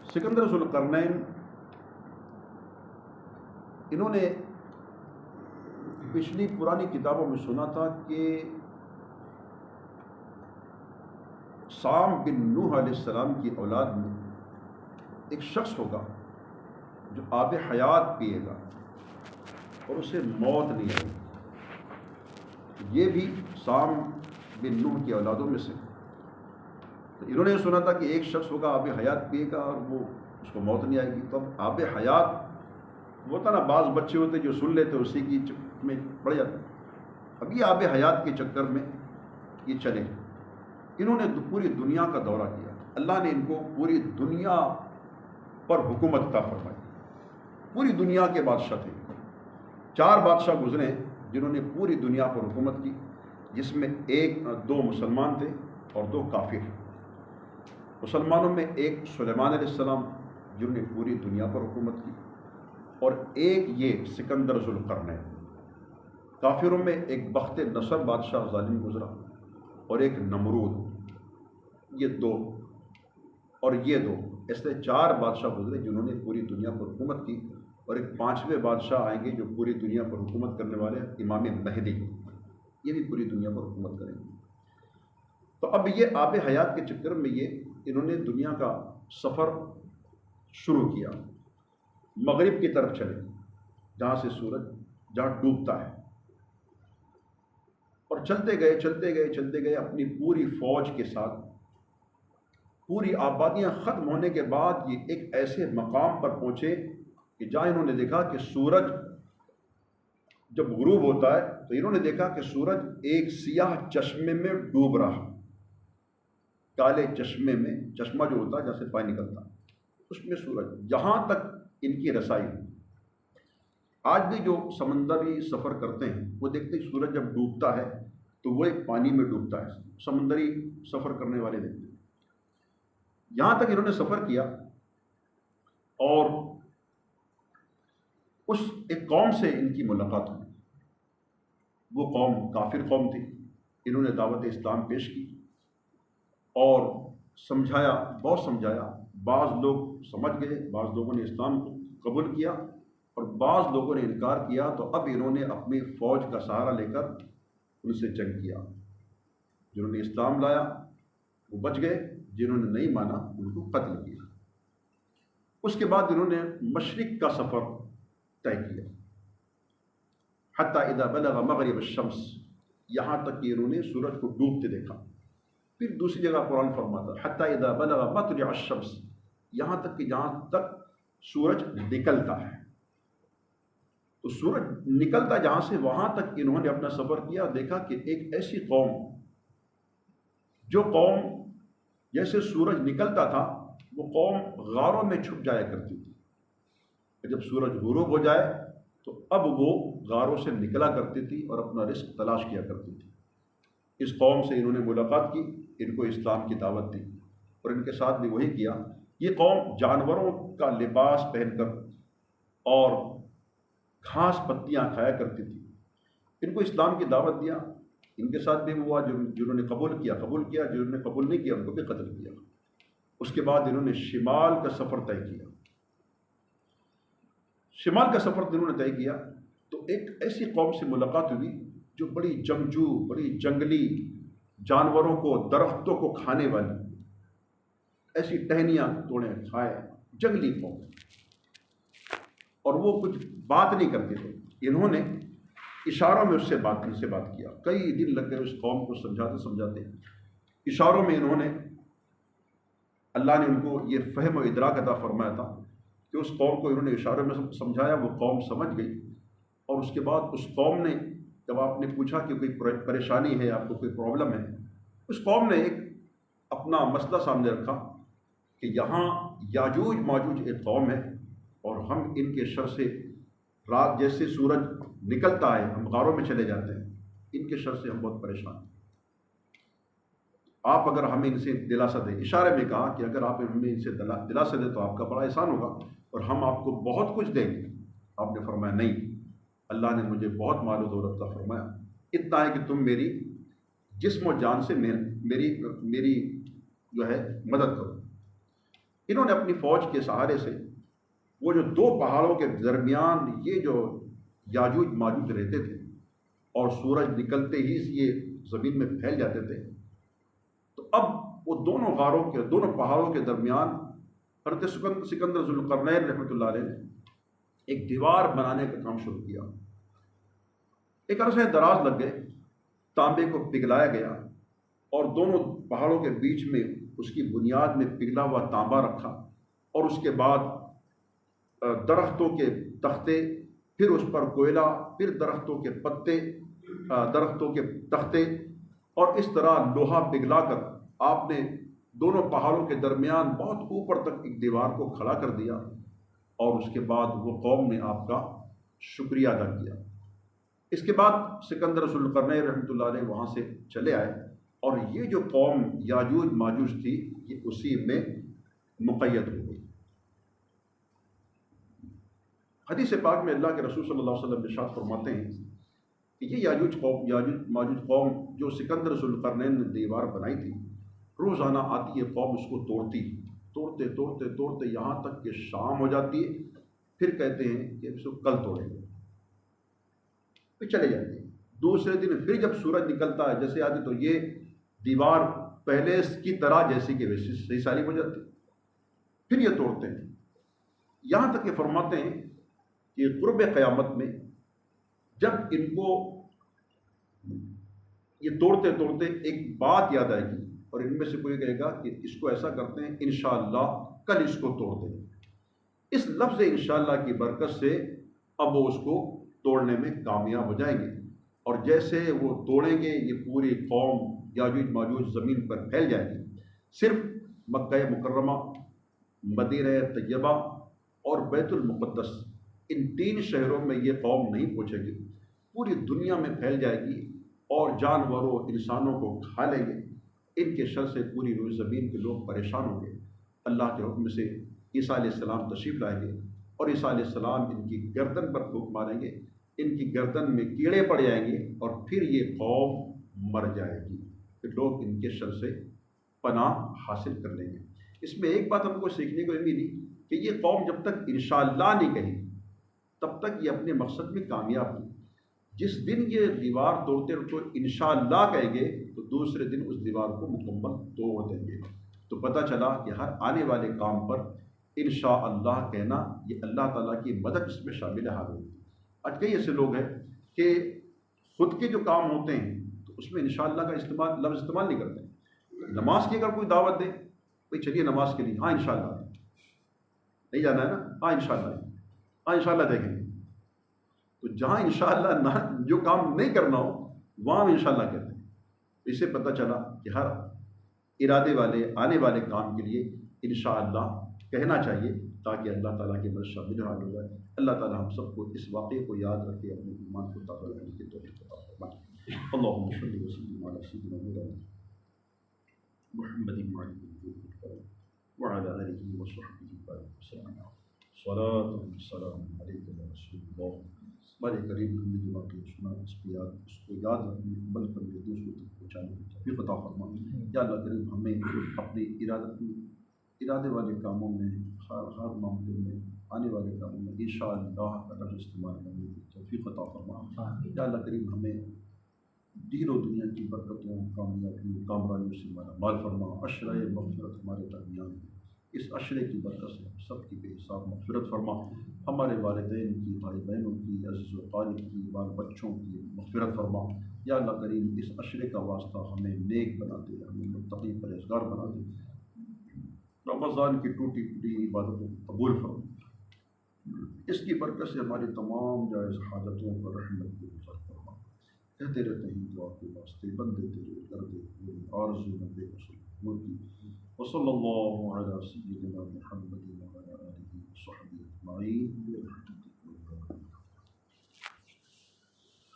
सिकंदर ज़ुल्क़रनैन इन्होंने पिछली पुरानी किताबों में सुना था कि साम बिन नूह अलैहिस्सलाम की औलाद में एक शख्स होगा जो आब हयात पिएगा और उसे मौत नहीं आएगी। ये भी साम बिन नूह की औलादों में से। तो इन्होंने सुना था कि एक शख्स होगा आब हयात पिएगा और वो उसको मौत नहीं आएगी। तो अब आब हयात होता ना, बाज़ बच्चे होते जो सुन लेते उसी की में पड़ जाते। अब ये आब हयात के चक्कर में ये चले। इन्होंने पूरी दुनिया का दौरा किया। अल्लाह ने इनको पूरी दुनिया पर हुकूमत अता फरमाई। पूरी दुनिया के बादशाह थे। 4 बादशाह गुजरे जिन्होंने पूरी दुनिया पर हुकूमत की, जिसमें 2 मुसलमान थे और 2 काफिर। मुसलमानों में एक सुलेमान अलैहिस्सलाम जिन्होंने पूरी दुनिया पर हुकूमत की, और एक ये सिकंदर ज़ुल्क़रनैन। काफिरों में एक बख्त नसर बादशाह ज़ालिम गुजरा और एक नमरूद। ये 2 और ये 2, ऐसे 4 बादशाह गुजरे जिन्होंने पूरी दुनिया पर हुकूमत की। और एक 5वें बादशाह आएंगे जो पूरी दुनिया पर हुकूमत करने वाले हैं, इमाम महदी। ये भी पूरी दुनिया पर हुकूमत करेंगे। तो अब ये आब हयात के चक्कर में इन्होंने दुनिया का सफ़र शुरू किया। मगरिब की तरफ चले, जहाँ से सूरज जहाँ डूबता है, और चलते गए अपनी पूरी फ़ौज के साथ। पूरी आबादियाँ ख़त्म होने के बाद ये एक ऐसे मकाम पर पहुँचे कि जहाँ इन्होंने देखा कि सूरज जब गुरूब होता है तो इन्होंने देखा कि सूरज एक सियाह चश्मे में डूब रहा। काले चश्मे में, चश्मा जो होता है जहाँ से पानी निकलता है, उसमें सूरज, जहाँ तक इनकी रसाई। आज भी जो समंदरी सफ़र करते हैं वो देखते हैं सूरज जब डूबता है तो वो एक पानी में डूबता है। समंदरी सफ़र करने वाले देखते हैं। यहाँ तक इन्होंने सफ़र किया और उस एक कौम से इनकी मुलाकात हुई। वो कौम काफिर कौम थी। इन्होंने दावत इस्लाम पेश की और समझाया, बहुत समझाया। बाज़ लोग समझ गए, बाज़ लोगों ने इस्लाम को कबूल किया और बाज़ लोगों ने इनकार किया। तो अब इन्होंने अपनी फ़ौज का सहारा लेकर उनसे जंग किया। जिन्होंने इस्लाम लाया वो बच गए, जिन्होंने नहीं माना उनको कत्ल किया। उसके बाद इन्होंने मशरिक़ का सफ़र तय किया, हत्ता इज़ा बलग़ मग़रिब अश-शम्स, यहाँ तक कि इन्होंने सूरज को डूबते देखा। फिर दूसरी जगह कुरान फरमाता हत्ता इज़ा बलग़ मत्लअ अश-शम्स, यहाँ तक कि जहाँ तक सूरज निकलता है। तो सूरज निकलता जहाँ से, वहाँ तक इन्होंने अपना सफ़र किया। देखा कि एक ऐसी कौम, जो कौम जैसे सूरज निकलता था वो कौम गारों में छुप जाया करती थी। जब सूरज गुरूब हो जाए तो अब वो गारों से निकला करती थी और अपना रिस्क तलाश किया करती थी। इस कौम से इन्होंने मुलाकात की, इनको इस्लाम की दावत दी और इनके साथ भी वही किया। ये कौम जानवरों का लिबास पहनकर और घास पत्तियाँ खाया करती थी। इनको इस्लाम की दावत दिया, इनके साथ भी हुआ। जिन्होंने कबूल किया, जिन्होंने कबूल नहीं किया उनको भी कत्ल किया। उसके बाद इन्होंने शिमाल का सफ़र तय किया। शिमाल का सफ़र इन्होंने तय किया तो एक ऐसी कौम से मुलाकात हुई जो बड़ी जंगजू, बड़ी जंगली, जानवरों को, दरख्तों को खाने वाली, ऐसी टहनियाँ तोड़े खाए, जंगली कौम। और वो कुछ बात नहीं करते थे। इन्होंने इशारों में उनसे बात किया। कई दिन लग गए उस कौम को समझाते समझाते। इशारों में इन्होंने, अल्लाह ने उनको ये फ़हम और इदराक अता फरमाया था कि उस कौम को इन्होंने इशारों में समझाया, वो कौम समझ गई। और उसके बाद उस कौम ने, जब आपने पूछा कि कोई परेशानी है, आपको कोई प्रॉब्लम है, उस कौम ने एक अपना मसला सामने रखा कि यहाँ याजूज माजूज एक कौम है और हम इनके शर से, रात जैसे सूरज निकलता है हम गारों में चले जाते हैं, इनके शर से हम बहुत परेशान हैं। आप अगर हमें इनसे दिलासा दें, इशारे में कहा कि अगर आप हमें इनसे दिलासा दें तो आपका बड़ा एहसान होगा और हम आपको बहुत कुछ देंगे। आपने फरमाया नहीं, अल्लाह ने मुझे बहुत माल और दौलत अता फरमाया, इतना है कि तुम मेरी जिस्म और जान से मेरी जो है मदद करो। انہوں نے اپنی فوج کے سہارے سے وہ جو دو پہاڑوں کے درمیان یہ جو یاجوج ماجوج رہتے تھے اور سورج نکلتے ہی یہ زمین میں پھیل جاتے تھے، تو اب وہ دونوں غاروں کے دونوں پہاڑوں کے درمیان حضرت سکندر ذوالقرنین رحمۃ اللہ علیہ نے ایک دیوار بنانے کا کام شروع کیا۔ ایک عرصہ دراز لگ گئے، تانبے کو پگھلایا گیا اور دونوں پہاڑوں کے بیچ میں اس کی بنیاد میں پگھلا ہوا تانبا رکھا، اور اس کے بعد درختوں کے تختے، پھر اس پر کوئلہ، پھر درختوں کے پتے، درختوں کے تختے، اور اس طرح لوہا پگھلا کر آپ نے دونوں پہاڑوں کے درمیان بہت اوپر تک ایک دیوار کو کھڑا کر دیا، اور اس کے بعد وہ قوم نے آپ کا شکریہ ادا کیا۔ اس کے بعد سکندر ذوالقرنین رحمۃ اللہ علیہ وہاں سے چلے آئے، اور یہ جو قوم یاجوج ماجوج تھی یہ اسی میں مقید ہو گئی۔ حدیث پاک میں اللہ کے رسول صلی اللہ علیہ وسلم ارشاد فرماتے ہیں کہ یہ یاجوج ماجوج قوم جو سکندر ذوالقرنین نے دیوار بنائی تھی، روزانہ آتی ہے قوم اس کو توڑتے توڑتے یہاں تک کہ شام ہو جاتی ہے، پھر کہتے ہیں کہ اس کو کل توڑیں گے، پھر چلے جاتے ہیں۔ دوسرے دن پھر جب سورج نکلتا ہے جیسے آتی، تو یہ دیوار پہلے کی طرح جیسی کہ ویسی صحیح سالم ہو جاتی، پھر یہ توڑتے ہیں، یہاں تک کہ فرماتے ہیں کہ قرب قیامت میں جب ان کو یہ توڑتے ایک بات یاد آئے گی، اور ان میں سے کوئی کہے گا کہ اس کو ایسا کرتے ہیں انشاءاللہ کل اس کو توڑ دیں۔ اس لفظ انشاءاللہ کی برکت سے اب وہ اس کو توڑنے میں کامیاب ہو جائیں گے، اور جیسے وہ توڑیں گے یہ پوری قوم یاجوج ماجوج زمین پر پھیل جائے گی۔ صرف مکہ مکرمہ، مدینہ طیبہ اور بیت المقدس، ان 3 شہروں میں یہ قوم نہیں پہنچے گی، پوری دنیا میں پھیل جائے گی، اور جانوروں انسانوں کو کھا لیں گے۔ ان کے شر سے پوری روئی زمین کے لوگ پریشان ہوں گے۔ اللہ کے حکم سے عیسیٰ علیہ السلام تشریف لائیں گے، اور عیسیٰ علیہ السلام ان کی گردن پر پھونک ماریں گے، ان کی گردن میں کیڑے پڑ جائیں گے، اور پھر یہ قوم مر جائے گی، پھر لوگ ان کے شر سے پناہ حاصل کر لیں گے۔ اس میں ایک بات ہم کو سیکھنے کو ملی کہ یہ قوم جب تک انشاءاللہ نہیں کہی تب تک یہ اپنے مقصد میں کامیاب نہیں۔ جس دن یہ دیوار توڑتے تو انشاءاللہ کہیں گے، تو دوسرے دن اس دیوار کو مکمل توڑ دیں گے۔ تو پتہ چلا کہ ہر آنے والے کام پر انشاءاللہ کہنا، یہ اللہ تعالیٰ کی مدد اس میں شامل حال ہوگی۔ آج کئی ایسے لوگ ہیں کہ خود کے جو کام ہوتے ہیں تو اس میں انشاءاللہ کا لفظ استعمال نہیں کرتے۔ نماز کی اگر کوئی دعوت دے، بھائی چلیے نماز کے لیے، ہاں انشاءاللہ نہیں جانا ہے نا، ہاں انشاءاللہ، ہاں انشاءاللہ دیکھیں گے۔ تو جہاں انشاءاللہ نہ جو کام نہیں کرنا ہو وہاں ہم انشاءاللہ کہتے ہیں۔ اس سے پتہ چلا کہ ہر ارادے والے آنے والے کام کے لیے انشاءاللہ کہنا چاہیے، تاکہ اللہ تعالیٰ کی مدد شامل حال ہو جائے۔ اللہ تعالیٰ ہم سب کو اس واقعے کو یاد رکھے، اپنے ایمان کو تازہ رکھنے کی توفیق عطا فرمائے۔ اللہم صلی وسلم علی سیدنا محمد وعلی آلہ وصحبہ وسلم۔ صلاۃ والسلام علیک یا رسول اللہ۔ ہمارے قریب ہم نے جو واقعہ سنا اس کو یاد رکھنے، عمل کرنے، دوسروں تک پہنچانے کی توفیق عطا فرما۔ یا اللہ کریم ہمیں اپنے ارادے والے کاموں میں، ہر معاملے میں، آنے والے کاموں میں انشاءاللہ کا لفظ استعمال کرنے کی توفیق عطا فرما۔ یا اللہ کریم ہمیں دین و دنیا کی برکتوں، کامیابی، کامرانیوں سے مالا مال فرما۔ عشرۂ مغفرت ہمارے درمیان ہے، اس عشرے کی برکت سے ہم سب کی بے حساب مغفرت فرما۔ ہمارے والدین کی، بھائی بہنوں کی، عزیز و اقارب کی، بال بچوں کی مغفرت فرما۔ یا اللہ کریم اس عشرے کا واسطہ ہمیں نیک بنا دے، ہمیں متقی پرہیزگار بنا دے، رمضان کی ٹوٹی پھوٹی عبادتوں کو قبول فرما۔ اس کی برکت سے ہماری تمام جائز حاجتوں پر رحمت کی نظر فرما۔ کہتے رہتے ہیں دعا کے واسطے بندے تیرے دردے میری آرزو بندے رسول کی۔ وصلی اللہ علی سیدنا محمد وعلی آلہ وصحبہ اجمعین۔